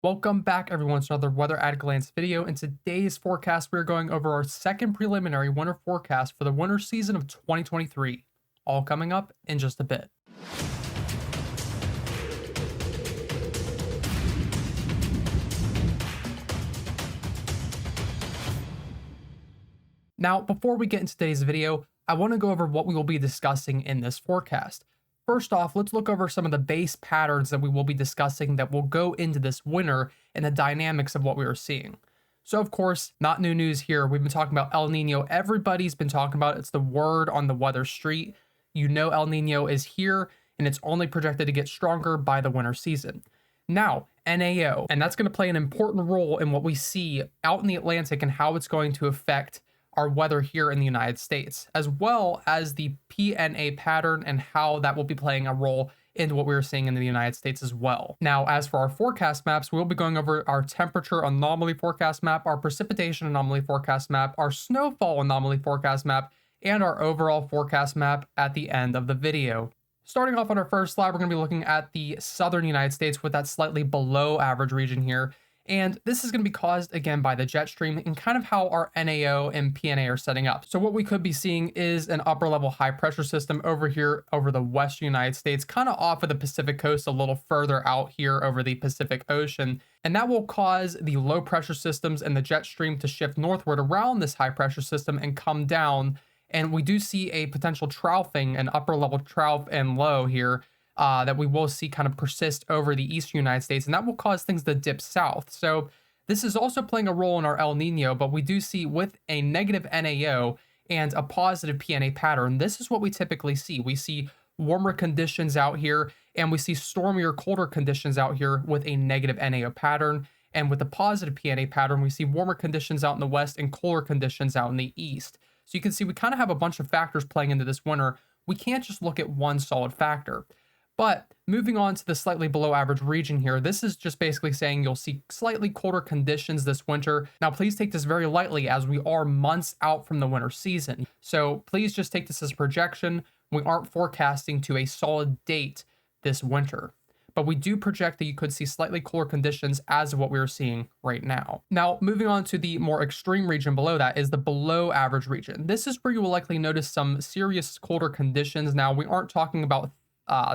Welcome back everyone to another Weather at a Glance video. In today's forecast, we're going over our second preliminary winter forecast for the winter season of 2023. All coming up in just a bit. Now, before we get into today's video, I want to go over what we will be discussing in this forecast. First off, let's look over some of the base patterns that we will be discussing that will go into this winter and the dynamics of what we are seeing. So, of course, not new news here. We've been talking about El Nino. Everybody's been talking about it. It's the word on the weather street. You know El Nino is here, and it's only projected to get stronger by the winter season. Now, NAO, and that's going to play an important role in what we see out in the Atlantic and how it's going to affect our weather here in the United States, as well as the PNA pattern and how that will be playing a role in what we're seeing in the United States as well. Now, as for our forecast maps, we'll be going over our temperature anomaly forecast map, our precipitation anomaly forecast map, our snowfall anomaly forecast map, and our overall forecast map at the end of the video. Starting off on our first slide, we're going to be looking at the southern United States with that slightly below average region here. And this is going to be caused again by the jet stream and kind of how our NAO and PNA are setting up. So what we could be seeing is an upper level high pressure system over here over the western United States, kind of off of the Pacific coast, a little further out here over the Pacific Ocean. And that will cause the low pressure systems and the jet stream to shift northward around this high pressure system and come down. And we do see a potential troughing, an upper level trough and low here. That we will see kind of persist over the eastern United States, and that will cause things to dip south. So this is also playing a role in our El Nino, but we do see with a negative NAO and a positive PNA pattern, this is what we typically see. We see warmer conditions out here, and we see stormier, colder conditions out here with a negative NAO pattern. And with the positive PNA pattern, we see warmer conditions out in the west and colder conditions out in the east. So you can see we kind of have a bunch of factors playing into this winter. We can't just look at one solid factor. But moving on to the slightly below average region here, this is just basically saying you'll see slightly colder conditions this winter. Now, please take this very lightly as we are months out from the winter season. So please just take this as a projection. We aren't forecasting to a solid date this winter. But we do project that you could see slightly cooler conditions as of what we are seeing right now. Now, moving on to the more extreme region below that is the below average region. This is where you will likely notice some serious colder conditions. Now, we aren't talking about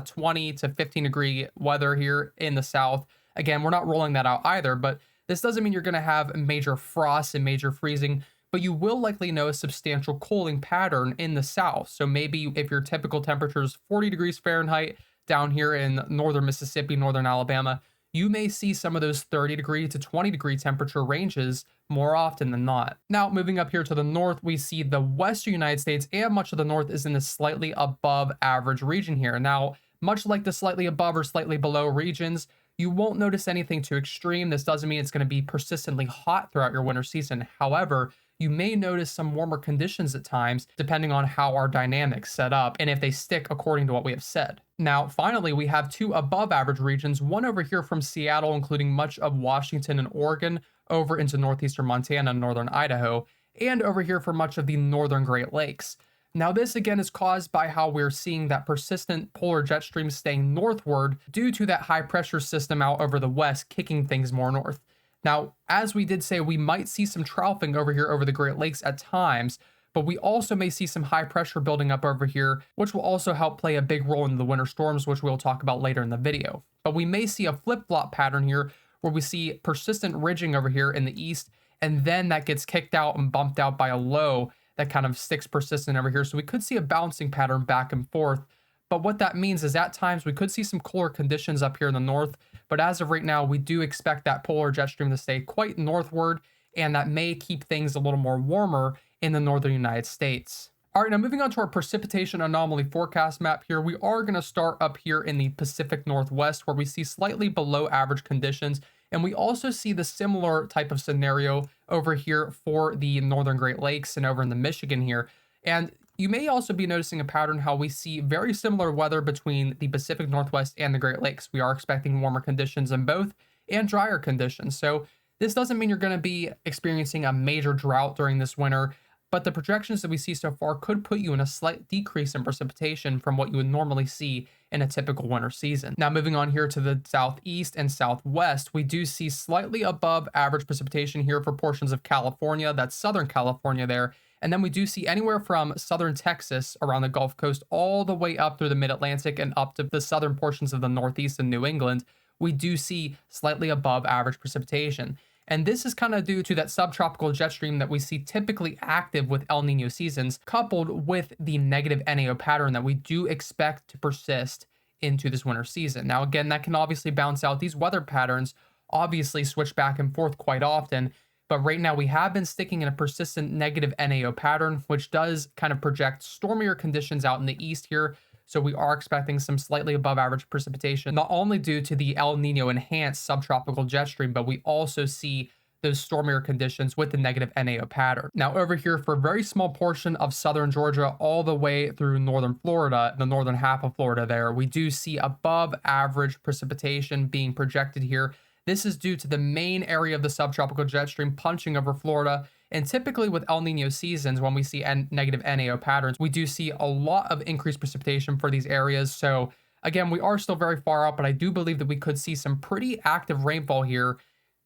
20 to 15 degree weather here in the south. Again, we're not rolling that out either, but this doesn't mean you're going to have major frost and major freezing, but you will likely know a substantial cooling pattern in the south. So maybe if your typical temperature is 40 degrees Fahrenheit down here in northern Mississippi, northern Alabama, you may see some of those 30 degree to 20 degree temperature ranges more often than not. Now, moving up here to the north, we see the western United States and much of the north is in the slightly above average region here. Now, much like the slightly above or slightly below regions, you won't notice anything too extreme. This doesn't mean it's going to be persistently hot throughout your winter season. However, you may notice some warmer conditions at times, depending on how our dynamics set up and if they stick according to what we have said. Now, finally, we have two above average regions, one over here from Seattle, including much of Washington and Oregon, over into northeastern Montana and northern Idaho, and over here for much of the northern Great Lakes. Now, this again is caused by how we're seeing that persistent polar jet stream staying northward due to that high pressure system out over the west, kicking things more north. Now, as we did say, we might see some troughing over here over the Great Lakes at times, but we also may see some high pressure building up over here, which will also help play a big role in the winter storms, which we'll talk about later in the video. But we may see a flip-flop pattern here where we see persistent ridging over here in the east, and then that gets kicked out and bumped out by a low that kind of sticks persistent over here. So we could see a bouncing pattern back and forth. But what that means is at times we could see some cooler conditions up here in the north. But as of right now, we do expect that polar jet stream to stay quite northward, and that may keep things a little more warmer in the northern United States. All right, now moving on to our precipitation anomaly forecast map here, we are going to start up here in the Pacific Northwest where we see slightly below average conditions. And we also see the similar type of scenario over here for the northern Great Lakes and over in the Michigan here. And you may also be noticing a pattern how we see very similar weather between the Pacific Northwest and the Great Lakes. We are expecting warmer conditions in both and drier conditions. So this doesn't mean you're going to be experiencing a major drought during this winter, but the projections that we see so far could put you in a slight decrease in precipitation from what you would normally see in a typical winter season. Now, moving on here to the southeast and southwest, we do see slightly above average precipitation here for portions of California. That's Southern California there. And then we do see anywhere from southern Texas around the Gulf Coast all the way up through the mid-Atlantic and up to the southern portions of the Northeast and New England. We do see slightly above average precipitation. And this is kind of due to that subtropical jet stream that we see typically active with El Nino seasons, coupled with the negative NAO pattern that we do expect to persist into this winter season. Now, again, that can obviously bounce out. These weather patterns obviously switch back and forth quite often. But right now, we have been sticking in a persistent negative NAO pattern, which does kind of project stormier conditions out in the east here. So we are expecting some slightly above average precipitation, not only due to the El Nino enhanced subtropical jet stream, but we also see those stormier conditions with the negative NAO pattern. Now, over here for a very small portion of southern Georgia all the way through northern Florida, the northern half of Florida there, we do see above average precipitation being projected here. This is due to the main area of the subtropical jet stream punching over Florida. And typically with El Nino seasons, when we see negative NAO patterns, we do see a lot of increased precipitation for these areas. So again, we are still very far out, but I do believe that we could see some pretty active rainfall here.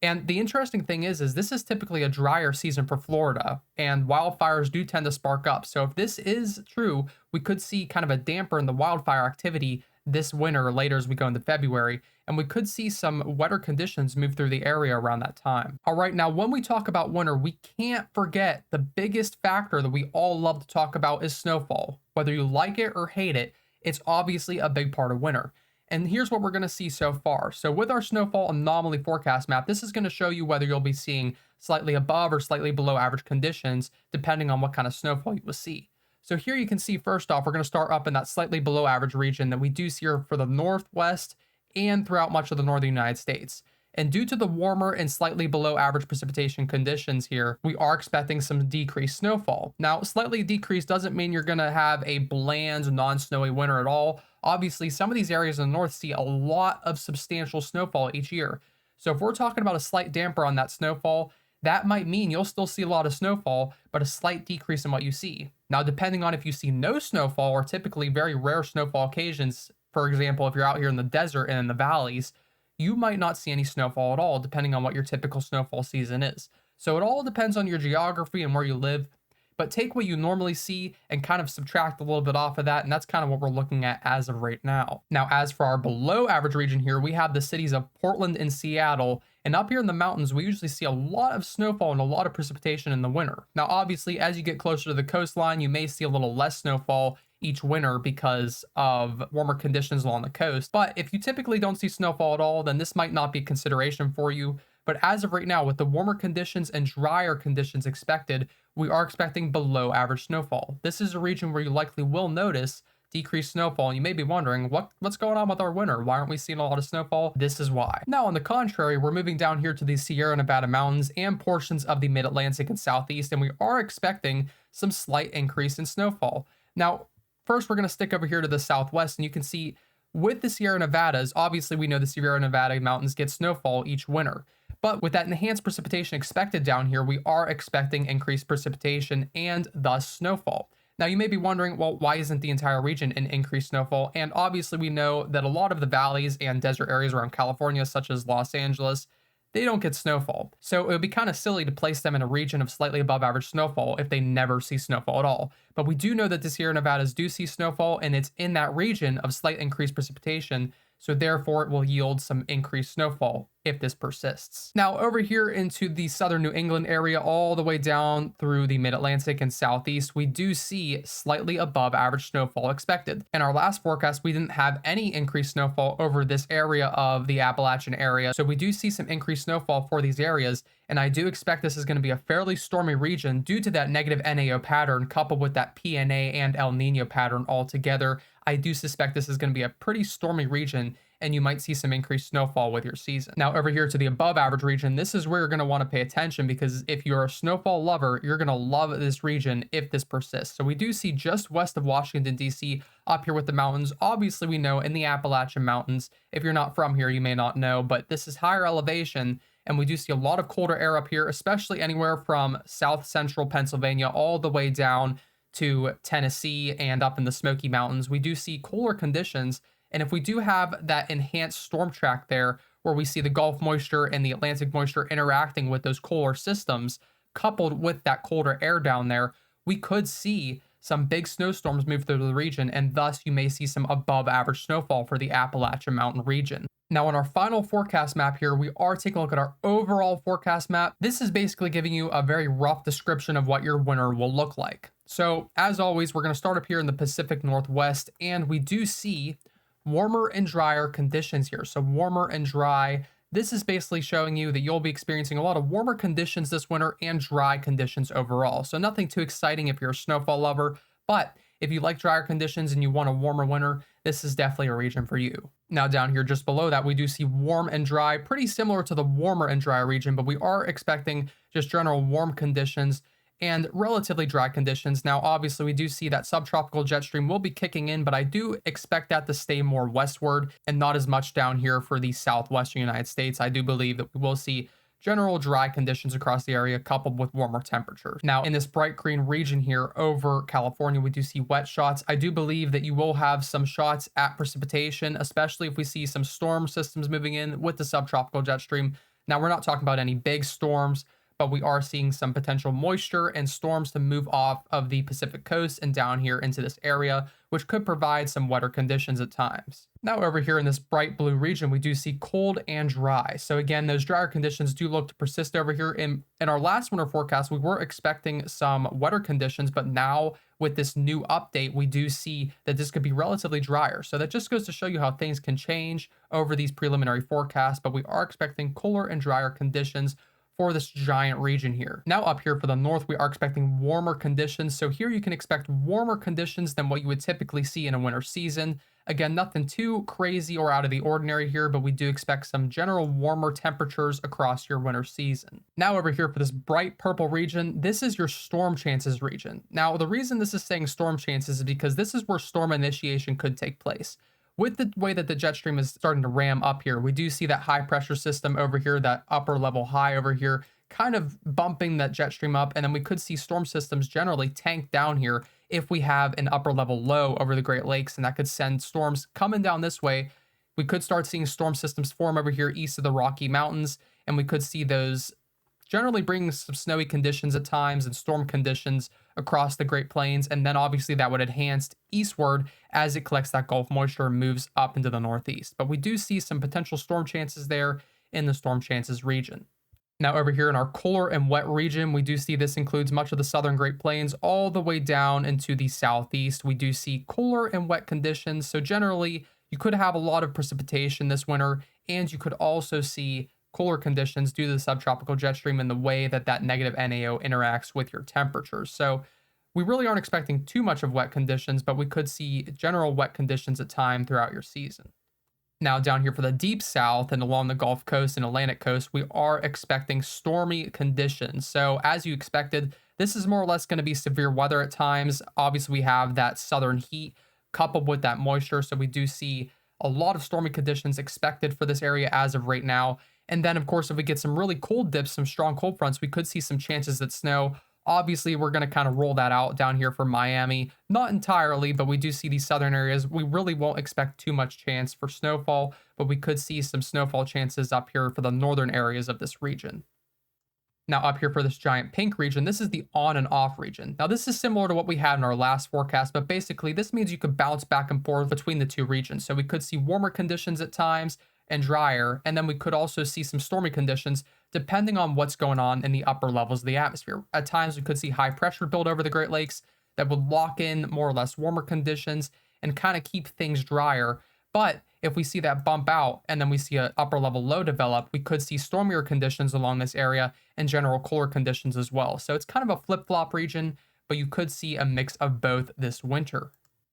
And the interesting thing is this is typically a drier season for Florida, and wildfires do tend to spark up. So if this is true, we could see kind of a damper in the wildfire activity this winter or later as we go into February, and we could see some wetter conditions move through the area around that time. All right, now when we talk about winter, we can't forget the biggest factor that we all love to talk about is snowfall. Whether you like it or hate it, it's obviously a big part of winter. And here's what we're going to see so far. So with our snowfall anomaly forecast map, this is going to show you whether you'll be seeing slightly above or slightly below average conditions, depending on what kind of snowfall you will see. So here you can see, first off, we're going to start up in that slightly below average region that we do see here for the Northwest and throughout much of the northern United States. And due to the warmer and slightly below average precipitation conditions here, we are expecting some decreased snowfall. Now, slightly decreased doesn't mean you're going to have a bland, non-snowy winter at all. Obviously, some of these areas in the north see a lot of substantial snowfall each year. So if we're talking about a slight damper on that snowfall, that might mean you'll still see a lot of snowfall, but a slight decrease in what you see. Now, depending on if you see no snowfall or typically very rare snowfall occasions, for example, if you're out here in the desert and in the valleys, you might not see any snowfall at all, depending on what your typical snowfall season is. So it all depends on your geography and where you live. But take what you normally see and kind of subtract a little bit off of that, and that's kind of what we're looking at as of right now. Now, as for our below average region here, we have the cities of Portland and Seattle, and up here in the mountains, we usually see a lot of snowfall and a lot of precipitation in the winter. Now, obviously, as you get closer to the coastline, you may see a little less snowfall each winter because of warmer conditions along the coast. But if you typically don't see snowfall at all, then this might not be a consideration for you. But as of right now, with the warmer conditions and drier conditions expected, we are expecting below average snowfall. This is a region where you likely will notice decreased snowfall, and you may be wondering, what's going on with our winter? Why aren't we seeing a lot of snowfall? This is why. Now, on the contrary, we're moving down here to the Sierra Nevada mountains and portions of the mid-Atlantic and southeast, and we are expecting some slight increase in snowfall. Now, first, we're going to stick over here to the southwest, and you can see with the Sierra Nevadas, obviously we know the Sierra Nevada mountains get snowfall each winter. But with that enhanced precipitation expected down here, we are expecting increased precipitation and thus snowfall. Now, you may be wondering, well, why isn't the entire region in increased snowfall? And obviously, we know that a lot of the valleys and desert areas around California, such as Los Angeles, they don't get snowfall. So it would be kind of silly to place them in a region of slightly above average snowfall if they never see snowfall at all. But we do know that the Sierra Nevadas do see snowfall, and it's in that region of slight increased precipitation. So therefore, it will yield some increased snowfall if this persists. Now, over here into the southern New England area, all the way down through the mid-Atlantic and southeast, we do see slightly above average snowfall expected. In our last forecast, we didn't have any increased snowfall over this area of the Appalachian area. So we do see some increased snowfall for these areas. And I do expect this is going to be a fairly stormy region due to that negative NAO pattern coupled with that PNA and El Nino pattern all together. I do suspect this is going to be a pretty stormy region, and you might see some increased snowfall with your season. Now, over here to the above average region, this is where you're going to want to pay attention, because if you're a snowfall lover, you're going to love this region if this persists. So we do see just west of Washington, D.C., up here with the mountains. Obviously, we know in the Appalachian Mountains, if you're not from here, you may not know, but this is higher elevation, and we do see a lot of colder air up here, especially anywhere from south central Pennsylvania all the way down to Tennessee and up in the Smoky Mountains. We do see cooler conditions, And if we do have that enhanced storm track there, where we see the Gulf moisture and the Atlantic moisture interacting with those cooler systems, coupled with that colder air down there, we could see some big snowstorms move through the region, and thus you may see some above average snowfall for the Appalachian Mountain region. Now, on our final forecast map here, we are taking a look at our overall forecast map. This is basically giving you a very rough description of what your winter will look like. So, as always, we're going to start up here in the Pacific Northwest, and we do see warmer and drier conditions here. So, warmer and dry. This is basically showing you that you'll be experiencing a lot of warmer conditions this winter and dry conditions overall. So nothing too exciting if you're a snowfall lover, but if you like drier conditions and you want a warmer winter, this is definitely a region for you. Now down here just below that, we do see warm and dry, pretty similar to the warmer and dry region, but we are expecting just general warm conditions and relatively dry conditions. Now, obviously, we do see that subtropical jet stream will be kicking in, but I do expect that to stay more westward and not as much down here for the southwestern United States. I do believe that we will see general dry conditions across the area coupled with warmer temperatures. Now, in this bright green region here over California, we do see wet shots. I do believe that you will have some shots at precipitation, especially if we see some storm systems moving in with the subtropical jet stream. Now, we're not talking about any big storms, but we are seeing some potential moisture and storms to move off of the Pacific coast and down here into this area, which could provide some wetter conditions at times. Now over here in this bright blue region, we do see cold and dry. So again, those drier conditions do look to persist over here. In our last winter forecast, we were expecting some wetter conditions, but now with this new update, we do see that this could be relatively drier. So that just goes to show you how things can change over these preliminary forecasts, but we are expecting cooler and drier conditions for this giant region here. Now up here for the north, we are expecting warmer conditions. So here you can expect warmer conditions than what you would typically see in a winter season. Again, nothing too crazy or out of the ordinary here, but we do expect some general warmer temperatures across your winter season. Now over here for this bright purple region, this is your storm chances region. Now the reason this is saying storm chances is because this is where storm initiation could take place. With the way that the jet stream is starting to ram up here, we do see that high pressure system over here, that upper level high over here, kind of bumping that jet stream up. And then we could see storm systems generally tank down here if we have an upper level low over the Great Lakes, and that could send storms coming down this way. We could start seeing storm systems form over here east of the Rocky Mountains, and we could see those generally bringing some snowy conditions at times and storm conditions across the Great Plains. And then obviously that would enhance eastward as it collects that Gulf moisture and moves up into the northeast. But we do see some potential storm chances there in the storm chances region. Now over here in our cooler and wet region, we do see this includes much of the southern Great Plains all the way down into the southeast. We do see cooler and wet conditions. So generally you could have a lot of precipitation this winter, and you could also see cooler conditions due to the subtropical jet stream and the way that that negative NAO interacts with your temperatures. So we really aren't expecting too much of wet conditions, but we could see general wet conditions at time throughout your season. Now down here for the deep south and along the Gulf Coast and Atlantic coast, we are expecting stormy conditions. So as you expected, this is more or less going to be severe weather at times. Obviously, we have that southern heat coupled with that moisture. So we do see a lot of stormy conditions expected for this area as of right now. And then, of course, if we get some really cold dips, some strong cold fronts, we could see some chances at snow. Obviously, we're going to kind of roll that out down here for Miami. Not entirely, but we do see these southern areas. We really won't expect too much chance for snowfall, but we could see some snowfall chances up here for the northern areas of this region. Now up here for this giant pink region, this is the on and off region. Now this is similar to what we had in our last forecast, but basically this means you could bounce back and forth between the two regions. So we could see warmer conditions at times and drier, and then we could also see some stormy conditions depending on what's going on in the upper levels of the atmosphere. At times we could see high pressure build over the Great Lakes that would lock in more or less warmer conditions and kind of keep things drier. But if we see that bump out and then we see an upper level low develop, we could see stormier conditions along this area and general cooler conditions as well. So it's kind of a flip-flop region, but you could see a mix of both this winter.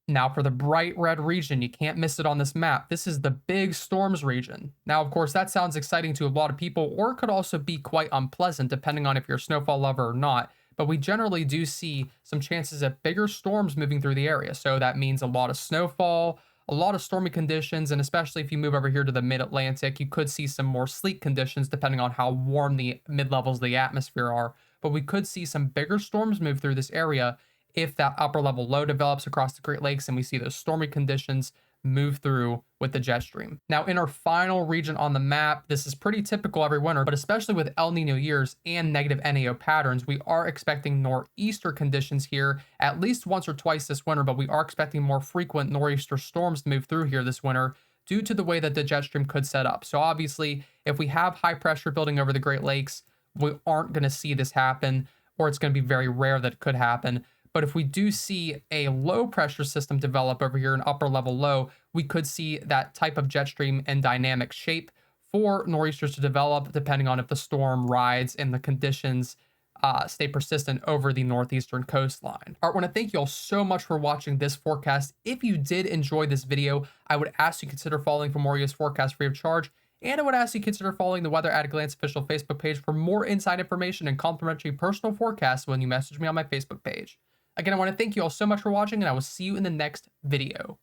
Now for the bright red region, you can't miss it on this map. This is the big storms region. Now, of course, that sounds exciting to a lot of people, or it could also be quite unpleasant depending on if you're a snowfall lover or not. But we generally do see some chances of bigger storms moving through the area. So that means a lot of snowfall, a lot of stormy conditions, and especially if you move over here to the mid-Atlantic, you could see some more sleet conditions depending on how warm the mid-levels of the atmosphere are. But we could see some bigger storms move through this area if that upper level low develops across the Great Lakes and we see those stormy conditions move through with the jet stream. Now, in our final region on the map, this is pretty typical every winter, but especially with El Nino years and negative NAO patterns, we are expecting nor'easter conditions here at least once or twice this winter, but we are expecting more frequent nor'easter storms to move through here this winter due to the way that the jet stream could set up. So obviously, if we have high pressure building over the Great Lakes, we aren't going to see this happen, or it's going to be very rare that it could happen. But if we do see a low pressure system develop over here, an upper level low, we could see that type of jet stream and dynamic shape for nor'easters to develop, depending on if the storm rides and the conditions stay persistent over the northeastern coastline. All right, I want to thank you all so much for watching this forecast. If you did enjoy this video, I would ask you consider following for more US forecasts free of charge. And I would ask you consider following the Weather at a Glance official Facebook page for more inside information and complimentary personal forecasts when you message me on my Facebook page. Again, I want to thank you all so much for watching, and I will see you in the next video.